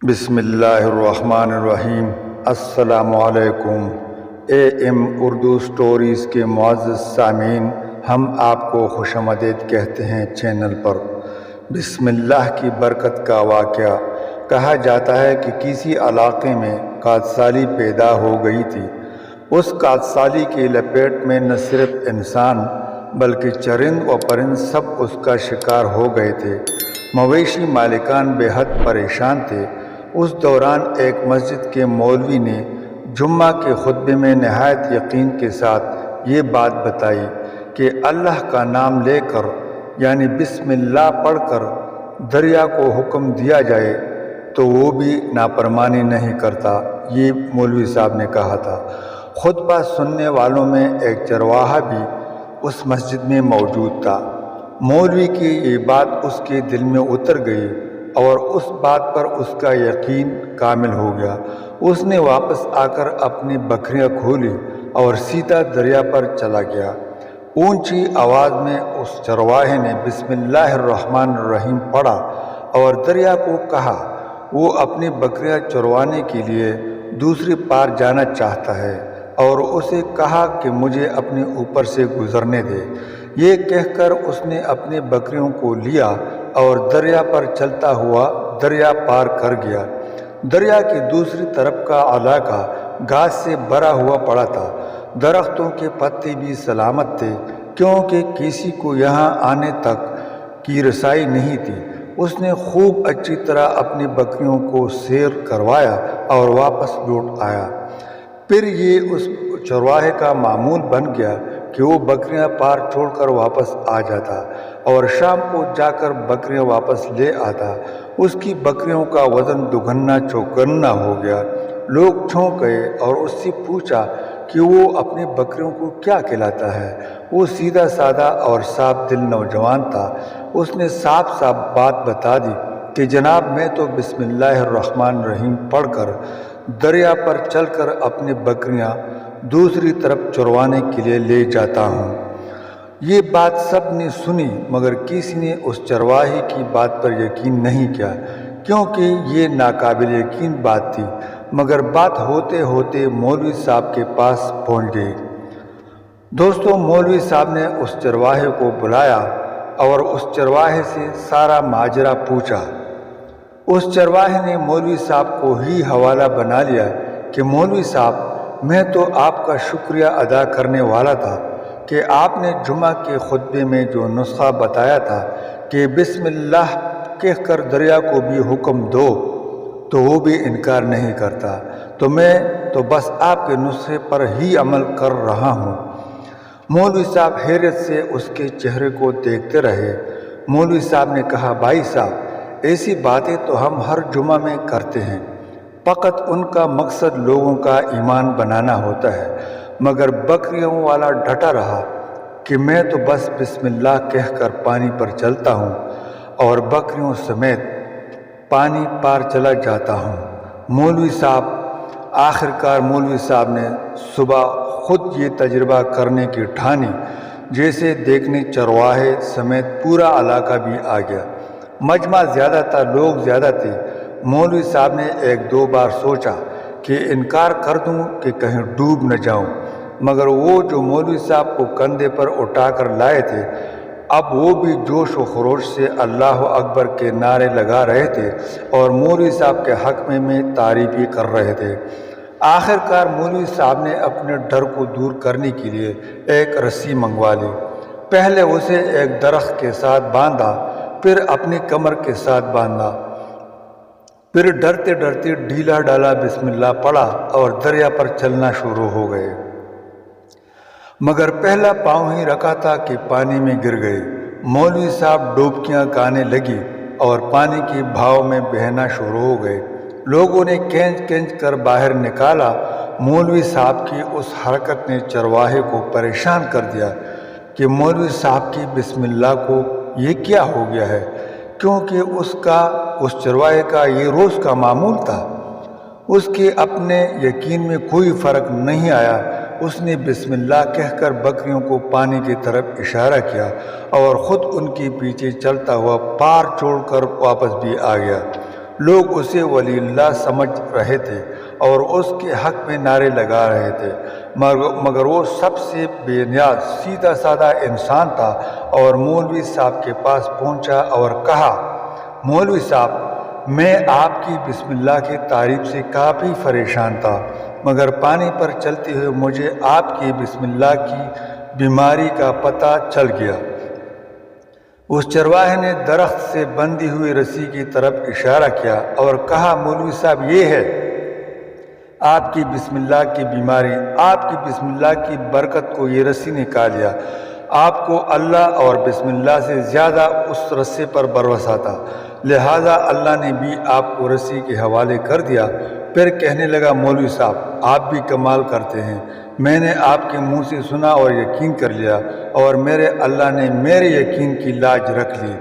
بسم اللہ الرحمن الرحیم۔ السلام علیکم۔ AM اردو سٹوریز کے معزز سامعین، ہم آپ کو خوش آمدید کہتے ہیں چینل پر۔ بسم اللہ کی برکت کا واقعہ۔ کہا جاتا ہے کہ کسی علاقے میں کاٹسالی پیدا ہو گئی تھی۔ اس کاٹسالی کی لپیٹ میں نہ صرف انسان بلکہ چرند و پرند سب اس کا شکار ہو گئے تھے۔ مویشی مالکان بے حد پریشان تھے۔ اس دوران ایک مسجد کے مولوی نے جمعہ کے خطبے میں نہایت یقین کے ساتھ یہ بات بتائی کہ اللہ کا نام لے کر یعنی بسم اللہ پڑھ کر دریا کو حکم دیا جائے تو وہ بھی نافرمانی نہیں کرتا۔ یہ مولوی صاحب نے کہا تھا۔ خطبہ سننے والوں میں ایک چرواہا بھی اس مسجد میں موجود تھا۔ مولوی کی یہ بات اس کے دل میں اتر گئی اور اس بات پر اس کا یقین کامل ہو گیا۔ اس نے واپس آ کر اپنی بکریاں کھولی اور سیدھا دریا پر چلا گیا۔ اونچی آواز میں اس چرواہے نے بسم اللہ الرحمن الرحیم پڑھا اور دریا کو کہا وہ اپنی بکریاں چروانے کے لیے دوسری پار جانا چاہتا ہے اور اسے کہا کہ مجھے اپنے اوپر سے گزرنے دے۔ یہ کہہ کر اس نے اپنی بکریوں کو لیا اور دریا پر چلتا ہوا دریا پار کر گیا۔ دریا کی دوسری طرف کا علاقہ گھاس سے بھرا ہوا پڑا تھا۔ درختوں کے پتے بھی سلامت تھے کیونکہ کسی کو یہاں آنے تک کی رسائی نہیں تھی۔ اس نے خوب اچھی طرح اپنی بکریوں کو سیر کروایا اور واپس لوٹ آیا۔ پھر یہ اس چرواہے کا معمول بن گیا کہ وہ بکریاں پار چھوڑ کر واپس آ جاتا اور شام کو جا کر بکریاں واپس لے آتا۔ اس کی بکریوں کا وزن دگنا چوگنا ہو گیا۔ لوگ چونک گئے اور اس سے پوچھا کہ وہ اپنی بکریوں کو کیا کھلاتا ہے۔ وہ سیدھا سادہ اور صاف دل نوجوان تھا۔ اس نے صاف صاف بات بتا دی کہ جناب میں تو بسم اللہ الرحمن الرحیم پڑھ کر دریا پر چل کر اپنی بکریاں دوسری طرف چروانے کے لیے لے جاتا ہوں۔ یہ بات سب نے سنی مگر کسی نے اس چرواہے کی بات پر یقین نہیں کیا کیونکہ یہ ناقابل یقین بات تھی۔ مگر بات ہوتے ہوتے مولوی صاحب کے پاس پہنچ گئی۔ دوستو، مولوی صاحب نے اس چرواہے کو بلایا اور اس چرواہے سے سارا ماجرا پوچھا۔ اس چرواہے نے مولوی صاحب کو ہی حوالہ بنا لیا کہ مولوی صاحب میں تو آپ کا شکریہ ادا کرنے والا تھا کہ آپ نے جمعہ کے خطبے میں جو نسخہ بتایا تھا کہ بسم اللہ کہہ کر دریا کو بھی حکم دو تو وہ بھی انکار نہیں کرتا، تو میں تو بس آپ کے نسخے پر ہی عمل کر رہا ہوں۔ مولوی صاحب حیرت سے اس کے چہرے کو دیکھتے رہے۔ مولوی صاحب نے کہا بھائی صاحب ایسی باتیں تو ہم ہر جمعہ میں کرتے ہیں، فقط ان کا مقصد لوگوں کا ایمان بنانا ہوتا ہے۔ مگر بکریوں والا ڈٹا رہا کہ میں تو بس بسم اللہ کہہ کر پانی پر چلتا ہوں اور بکریوں سمیت پانی پار چلا جاتا ہوں۔ آخرکار مولوی صاحب نے صبح خود یہ تجربہ کرنے کی ٹھانی، جیسے دیکھنے چرواہے سمیت پورا علاقہ بھی آ گیا۔ مجمع زیادہ تھا، لوگ زیادہ تھے۔ مولوی صاحب نے ایک دو بار سوچا کہ انکار کر دوں کہ کہیں ڈوب نہ جاؤں، مگر وہ جو مولوی صاحب کو کندھے پر اٹھا کر لائے تھے اب وہ بھی جوش و خروش سے اللہ اکبر کے نعرے لگا رہے تھے اور مولوی صاحب کے حق میں تعریفیں کر رہے تھے۔ آخرکار مولوی صاحب نے اپنے ڈر کو دور کرنے کے لیے ایک رسی منگوا لی۔ پہلے اسے ایک درخت کے ساتھ باندھا، پھر اپنی کمر کے ساتھ باندھا، پھر ڈرتے ڈرتے ڈھیلا ڈالا بسم اللہ پڑھا اور دریا پر چلنا شروع ہو گئے۔ مگر پہلا پاؤں ہی رکھا تھا کہ پانی میں گر گئے۔ مولوی صاحب ڈوبکیاں گانے لگی اور پانی کے بہاؤ میں بہنا شروع ہو گئے۔ لوگوں نے کھینچ کھینچ کر باہر نکالا۔ مولوی صاحب کی اس حرکت نے چرواہے کو پریشان کر دیا کہ مولوی صاحب کی بسم اللہ کو یہ کیا ہو گیا ہے، کیونکہ اس چرواہے کا یہ روز کا معمول تھا۔ اس کے اپنے یقین میں کوئی فرق نہیں آیا۔ اس نے بسم اللہ کہہ کر بکریوں کو پانی کی طرف اشارہ کیا اور خود ان کے پیچھے چلتا ہوا پار چھوڑ کر واپس بھی آ گیا۔ لوگ اسے ولی اللہ سمجھ رہے تھے اور اس کے حق میں نعرے لگا رہے تھے، مگر وہ سب سے بے نیاز سیدھا سادہ انسان تھا۔ اور مولوی صاحب کے پاس پہنچا اور کہا، مولوی صاحب، میں آپ کی بسم اللہ کی تعریف سے کافی پریشان تھا، مگر پانی پر چلتے ہوئے مجھے آپ کی بسم اللہ کی بیماری کا پتہ چل گیا۔ اس چرواہے نے درخت سے بندھی ہوئی رسی کی طرف اشارہ کیا اور کہا، مولوی صاحب، یہ ہے آپ کی بسم اللہ کی بیماری۔ آپ کی بسم اللہ کی برکت کو یہ رسی نے کھا لیا۔ آپ کو اللہ اور بسم اللہ سے زیادہ اس رسے پر بھروسہ تھا، لہٰذا اللہ نے بھی آپ کو رسی کے حوالے کر دیا۔ پھر کہنے لگا، مولوی صاحب، آپ بھی کمال کرتے ہیں۔ میں نے آپ کے منہ سے سنا اور یقین کر لیا، اور میرے اللہ نے میرے یقین کی لاج رکھ لی،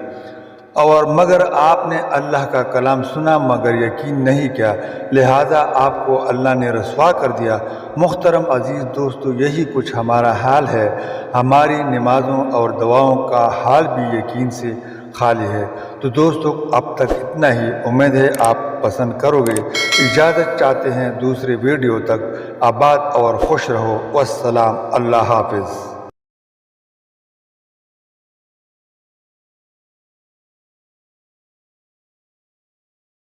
اور مگر آپ نے اللہ کا کلام سنا مگر یقین نہیں کیا، لہٰذا آپ کو اللہ نے رسوا کر دیا۔ محترم عزیز دوستو، یہی کچھ ہمارا حال ہے۔ ہماری نمازوں اور دعاؤں کا حال بھی یقین سے خالی ہے۔ تو دوستو، اب تک اتنا ہی۔ امید ہے آپ پسند کرو گے۔ اجازت چاہتے ہیں دوسرے ویڈیو تک۔ آباد اور خوش رہو۔ والسلام، اللہ حافظ۔